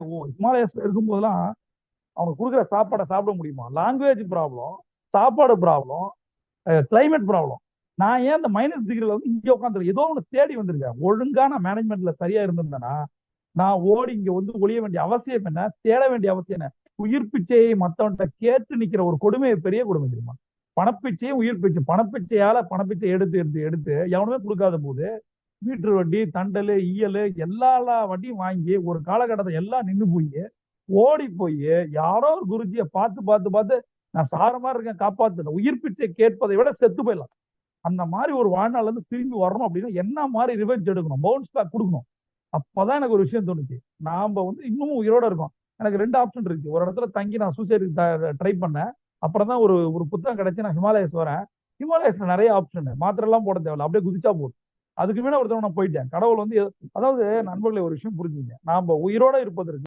ஹிமாலயஸ்ல இருக்கும்போதெல்லாம் அவங்க குடுக்குற சாப்பாடை சாப்பிட முடியுமா? லாங்குவேஜ் ப்ராப்ளம், சாப்பாடு ப்ராப்ளம், கிளைமேட் ப்ராப்ளம். நான் ஏன் இந்த மைனஸ் டிகிரில வந்து இங்க உட்காந்துருக்கேன்? ஏதோ ஒண்ணு தேடி வந்திருக்கேன். ஒழுங்கான மேனேஜ்மெண்ட்ல சரியா இருந்திருந்தேன்னா, நான் ஓடி இங்க வந்து ஒளிய வேண்டிய அவசியம் என்ன? தேட வேண்டிய அவசியம் என்ன? உயிர் பிச்சையை மத்தவன்ட்ட கேட்டு நிக்கிற ஒரு கொடுமை பெரிய கொடுமை தெரியுமா? பணப்பிச்சையும் உயிர் பிச்சை. பணப்பிச்சையால பணப்பிச்சை எடுத்து எடுத்து எடுத்து எவனுமே கொடுக்காத போது மீட்டர் வட்டி, தண்டலு, ஈயலு எல்லா வட்டியும் வாங்கி ஒரு காலகட்டத்துல எல்லாம் நின்னு போய் ஓடி போய் யாரோ ஒரு குருஜியை பார்த்து பார்த்து பார்த்து நான் சாரமா இருக்கேன் காப்பாத்து உயிர் பிச்சை கேட்பதை விட செத்து போயிடலாம். அந்த மாதிரி ஒரு வாழ்நாள்ல இருந்து திரும்பி வரணும் அப்படின்னா என்ன மாதிரி ரிவெஞ்ச் எடுக்கணும், பவுன்ஸ் பேக் கொடுக்கணும். அப்பதான் எனக்கு ஒரு விஷயம் தோணுச்சு. நாம வந்து இன்னமும் உயிரோட இருக்கோம். எனக்கு ரெண்டு ஆப்ஷன் இருக்கு. ஒரு இடத்துல தங்கி நான் சூசைட் ட்ரை பண்ணேன். அப்புறம் தான் ஒரு ஒரு புத்தகம் கிடைச்சு நான் ஹிமாலயஸ் வரேன். ஹிமாலயஸ்ல நிறைய ஆப்ஷன், மாத்திரை எல்லாம் போட தேவையில்ல, அப்படியே குதிச்சா போதும். அதுக்கு மேல ஒருத்தவங்க நான் போயிட்டேன். கடவுள் வந்து அதாவது நண்பர்களே ஒரு விஷயம் புரிஞ்சுங்க. நாம உயிரோட இருப்பதற்கு